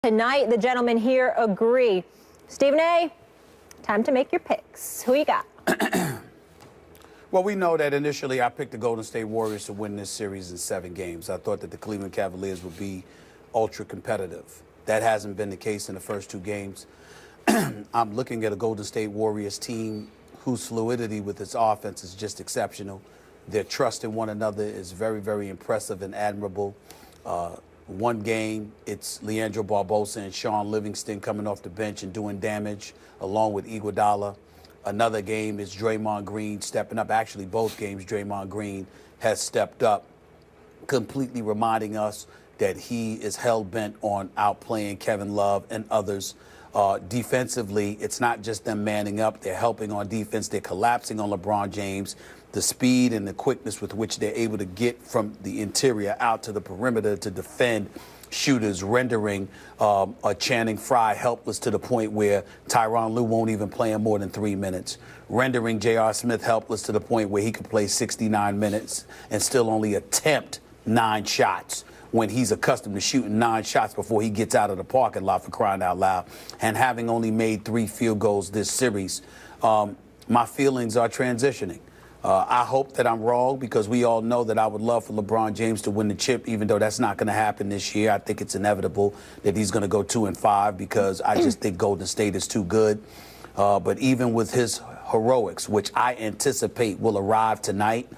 tonight. The gentlemen here agree. Stephen A., time to make your picks. Who you got? Well, we know that initially I picked the Golden State Warriors to win this series in 7 games. I thought that the Cleveland Cavaliers would be ultra competitive. That hasn't been the case in the first 2 games. I'm looking at a Golden State Warriors team whose fluidity with its offense is just exceptional. Their trust in one another is very, very impressive and admirable. One game, it's Leandro Barbosa and Sean Livingston coming off the bench and doing damage, along with Iguodala. Another game is Draymond Green stepping up. Actually, both games, Draymond Green has stepped up, completely reminding us that he is hell-bent on outplaying Kevin Love and others. Defensively, it's not just them manning up. They're helping on defense. They're collapsing on LeBron James. The speed and the quickness with which they're able to get from the interior out to the perimeter to defend shooters, rendering a Channing Frye helpless to the point where Tyronn Lue won't even play him more than 3 minutes, rendering J.R. Smith helpless to the point where he could play 69 minutes and still only attempt 9 shots when he's accustomed to shooting 9 shots before he gets out of the parking lot, for crying out loud, and having only made 3 field goals this series. My feelings are transitioning. I hope that I'm wrong, because we all know that I would love for LeBron James to win the chip, even though that's not going to happen this year. I think it's inevitable that he's going to go 2-5 because I just think Golden State is too good. But even with his heroics, which I anticipate will arrive tonight,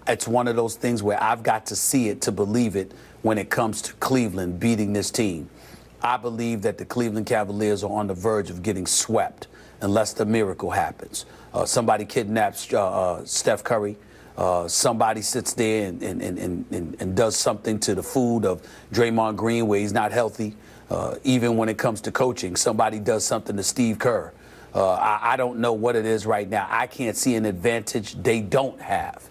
it's one of those things where I've got to see it to believe it when it comes to Cleveland beating this team. I believe that the Cleveland Cavaliers are on the verge of getting swept unless the miracle happens. Somebody kidnaps Steph Curry. Somebody sits there and does something to the food of Draymond Green where he's not healthy. Even when it comes to coaching, somebody does something to Steve Kerr. I don't know what it is right now. I can't see an advantage they don't have.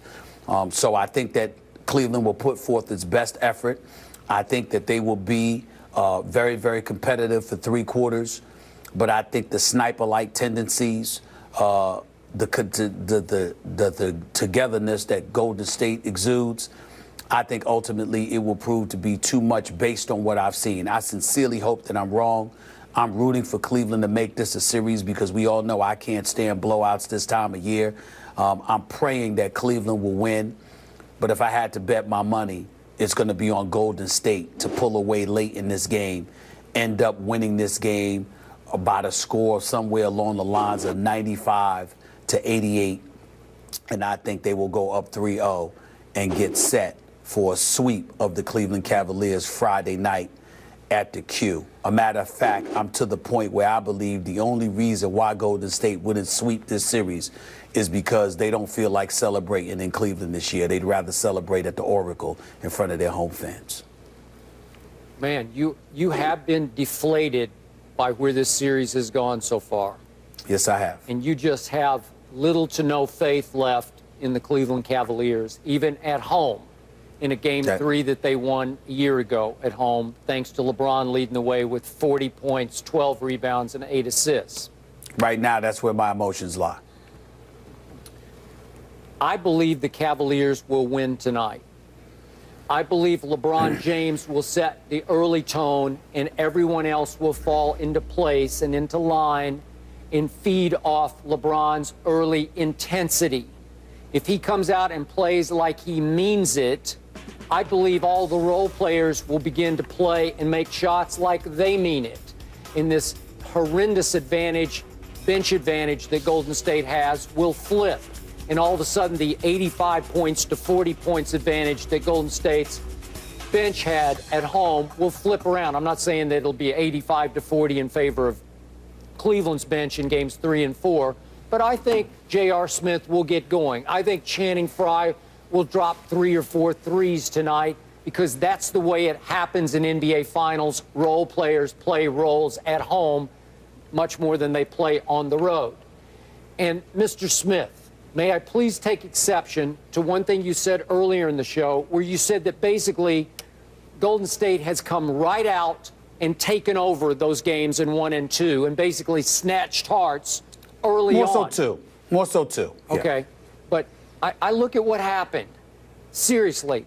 So I think that Cleveland will put forth its best effort. I think that they will be very, very competitive for 3 quarters. But I think the sniper-like tendencies, the togetherness that Golden State exudes, I think ultimately it will prove to be too much based on what I've seen. I sincerely hope that I'm wrong. I'm rooting for Cleveland to make this a series because we all know I can't stand blowouts this time of year. I'm praying that Cleveland will win. But if I had to bet my money, it's going to be on Golden State to pull away late in this game, end up winning this game by the score somewhere along the lines of 95-88. And I think they will go up 3-0 and get set for a sweep of the Cleveland Cavaliers Friday night at the Q. A matter of fact, I'm to the point where I believe the only reason why Golden State wouldn't sweep this series is because they don't feel like celebrating in Cleveland this year. They'd rather celebrate at the Oracle in front of their home fans. Man, you have been deflated by where this series has gone so far. Yes, I have. And you just have little to no faith left in the Cleveland Cavaliers, even at home, in a Game 3 that they won a year ago at home, thanks to LeBron leading the way with 40 points, 12 rebounds, and 8 assists. Right now, that's where my emotions lie. I believe the Cavaliers will win tonight. I believe LeBron James will set the early tone and everyone else will fall into place and into line and feed off LeBron's early intensity. If he comes out and plays like he means it, I believe all the role players will begin to play and make shots like they mean it. In this horrendous advantage, bench advantage that Golden State has will flip. And all of a sudden, the 85 points to 40 points advantage that Golden State's bench had at home will flip around. I'm not saying that it'll be 85 to 40 in favor of Cleveland's bench in games 3 and 4, but I think J.R. Smith will get going. I think Channing Frye will drop 3 or 4 threes tonight because that's the way it happens in NBA Finals. Role players play roles at home much more than they play on the road. And Mr. Smith, may I please take exception to one thing you said earlier in the show, where you said that basically Golden State has come right out and taken over those games in 1 and 2 and basically snatched hearts early on. More so too. Okay. Yeah. But I look at what happened. Seriously.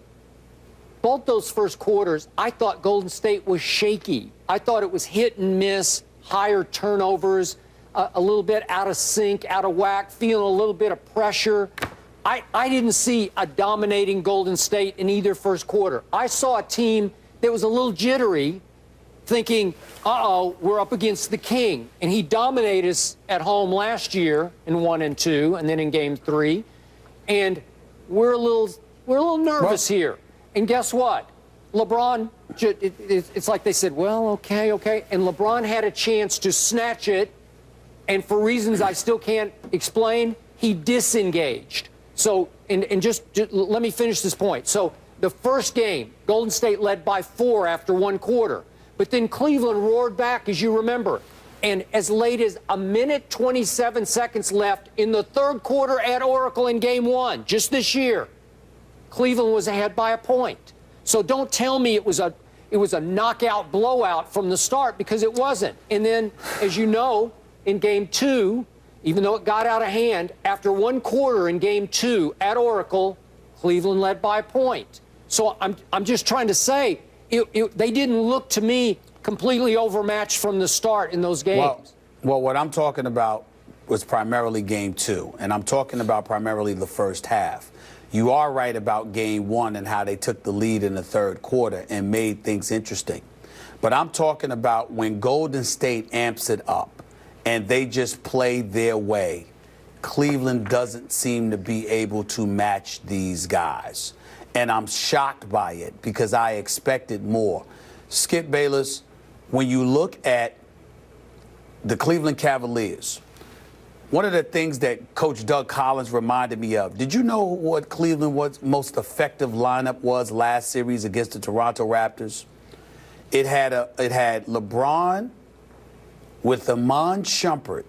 both those first quarters, I thought Golden State was shaky. I thought it was hit and miss, higher turnovers, a little bit out of sync, out of whack, feeling a little bit of pressure. I didn't see a dominating Golden State in either first quarter. I saw a team that was a little jittery, thinking, uh-oh, we're up against the king. And he dominated us at home last year in 1 and 2, and then in game 3. And we're a little nervous here. And guess what? LeBron, it's like they said, well, okay. And LeBron had a chance to snatch it, and for reasons I still can't explain, he disengaged. So, and just let me finish this point. So, the first game, Golden State led by 4 after 1 quarter. But then Cleveland roared back, as you remember. And as late as a minute 27 seconds left in the third quarter at Oracle in game 1, just this year, Cleveland was ahead by a point. So don't tell me it was a knockout blowout from the start, because it wasn't. And then, as you know, in game 2, even though it got out of hand, after 1 quarter in game 2 at Oracle, Cleveland led by a point. So I'm just trying to say, they didn't look to me completely overmatched from the start in those games. Well, what I'm talking about was primarily game 2, and I'm talking about primarily the first half. You are right about game 1 and how they took the lead in the third quarter and made things interesting. But I'm talking about when Golden State amps it up and they just play their way, Cleveland doesn't seem to be able to match these guys. And I'm shocked by it because I expected more. Skip Bayless, when you look at the Cleveland Cavaliers, one of the things that Coach Doug Collins reminded me of, did you know what Cleveland's most effective lineup was last series against the Toronto Raptors? It had LeBron with Iman Shumpert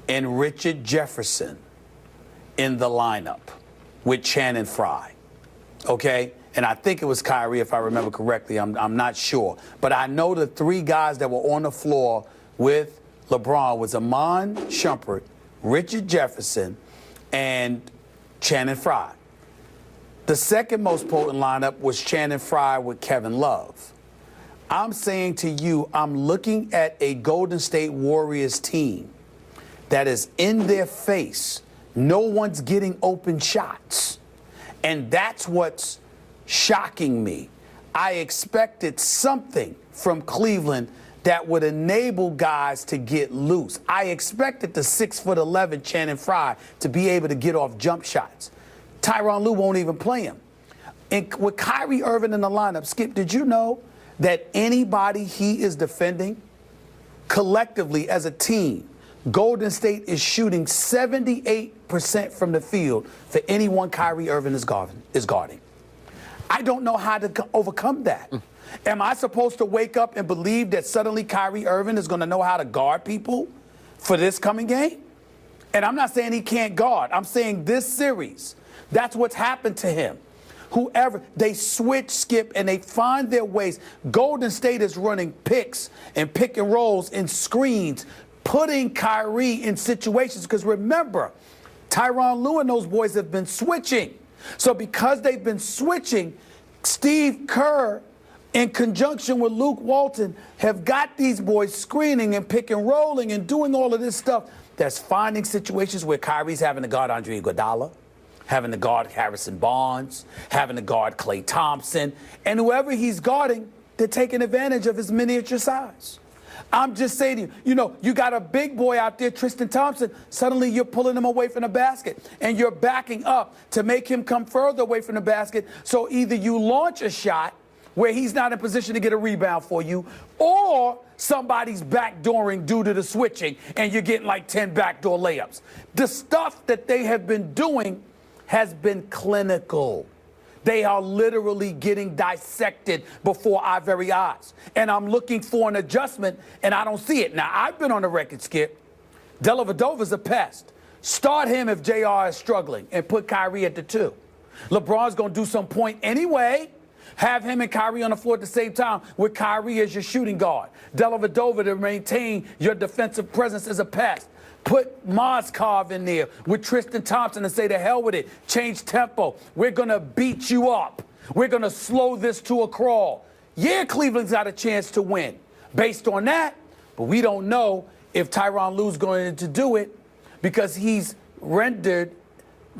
and Richard Jefferson in the lineup with Channing Frye. Okay? And I think it was Kyrie, if I remember correctly. I'm not sure. But I know the 3 guys that were on the floor with LeBron was Iman Shumpert, Richard Jefferson, and Channing Frye. The second most potent lineup was Channing Frye with Kevin Love. I'm saying to you, I'm looking at a Golden State Warriors team that is in their face. No one's getting open shots. And that's what's shocking me. I expected something from Cleveland that would enable guys to get loose. I expected the 6'11" Channing Frye to be able to get off jump shots. Tyronn Lue won't even play him. And with Kyrie Irving in the lineup, Skip, did you know that anybody he is defending, collectively as a team, Golden State is shooting 78% from the field for anyone Kyrie Irving is guarding. I don't know how to overcome that. Am I supposed to wake up and believe that suddenly Kyrie Irving is going to know how to guard people for this coming game? And I'm not saying he can't guard. I'm saying this series, that's what's happened to him. Whoever, they switch, Skip, and they find their ways. Golden State is running picks and pick and rolls and screens, putting Kyrie in situations. Because remember, Tyronn Lue and those boys have been switching. So because they've been switching, Steve Kerr, in conjunction with Luke Walton, have got these boys screening and pick and rolling and doing all of this stuff that's finding situations where Kyrie's having to guard Andre Iguodala, having to guard Harrison Barnes, having to guard Klay Thompson, and whoever he's guarding, they're taking advantage of his miniature size. I'm just saying to you, you know, you got a big boy out there, Tristan Thompson, suddenly you're pulling him away from the basket, and you're backing up to make him come further away from the basket, so either you launch a shot where he's not in position to get a rebound for you, or somebody's backdooring due to the switching, and you're getting like 10 backdoor layups. The stuff that they have been doing has been clinical. They are literally getting dissected before our very eyes. And I'm looking for an adjustment, and I don't see it. Now, I've been on the record, Skip. Dellavedova's a pest. Start him if JR is struggling, and put Kyrie at the 2. LeBron's going to do some point anyway. Have him and Kyrie on the floor at the same time with Kyrie as your shooting guard. Dellavedova to maintain your defensive presence as a pest. Put Mozgov in there with Tristan Thompson and say, to hell with it. Change tempo. We're going to beat you up. We're going to slow this to a crawl. Yeah, Cleveland's got a chance to win based on that, but we don't know if Tyronn Lue's going to do it because he's rendered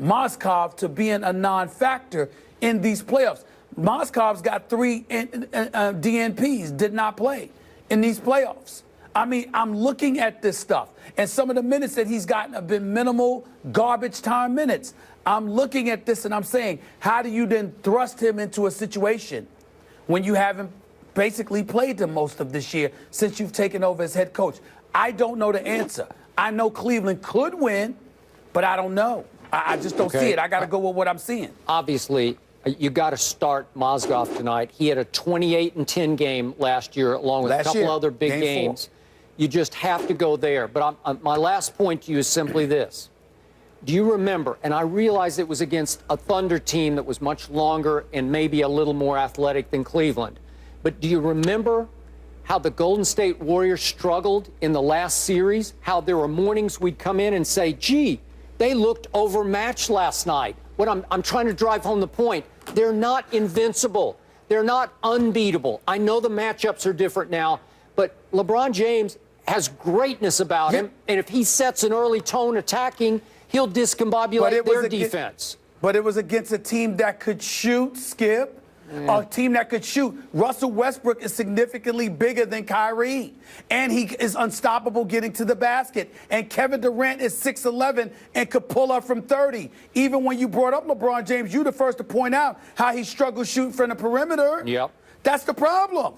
Mozgov to being a non-factor in these playoffs. Mozgov's got 3 DNPs, did not play in these playoffs. I mean, I'm looking at this stuff, and some of the minutes that he's gotten have been minimal, garbage time minutes. I'm looking at this, and I'm saying, how do you then thrust him into a situation when you haven't basically played him most of this year since you've taken over as head coach? I don't know the answer. I know Cleveland could win, but I don't know. I just don't see it. I got to go with what I'm seeing. Obviously, you got to start Mozgov tonight. He had a 28-10 game last year, along with a couple other big games. You just have to go there. But my last point to you is simply this. Do you remember, and I realize it was against a Thunder team that was much longer and maybe a little more athletic than Cleveland, but do you remember how the Golden State Warriors struggled in the last series? How there were mornings we'd come in and say, gee, they looked overmatched last night. What I'm trying to drive home the point, they're not invincible. They're not unbeatable. I know the matchups are different now, but LeBron James has greatness about him, and if he sets an early tone attacking, he'll discombobulate their defense. But it was against a team that could shoot, Skip. A team that could shoot. Russell Westbrook is significantly bigger than Kyrie, and he is unstoppable getting to the basket. And Kevin Durant is 6'11" and could pull up from 30. Even when you brought up LeBron James, you the first to point out how he struggled shooting from the perimeter. Yep. That's the problem.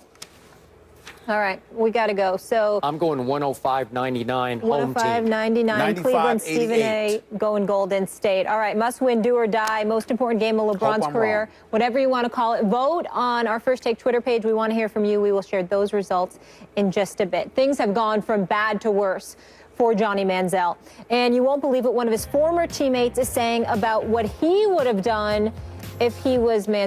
All right, we got to go. So I'm going 105-99 home team. 105-99 Cleveland, Stephen A. going Golden State. All right, must win, do or die. Most important game of LeBron's career. Wrong. Whatever you want to call it. Vote on our First Take Twitter page. We want to hear from you. We will share those results in just a bit. Things have gone from bad to worse for Johnny Manziel. And you won't believe what one of his former teammates is saying about what he would have done if he was Manziel.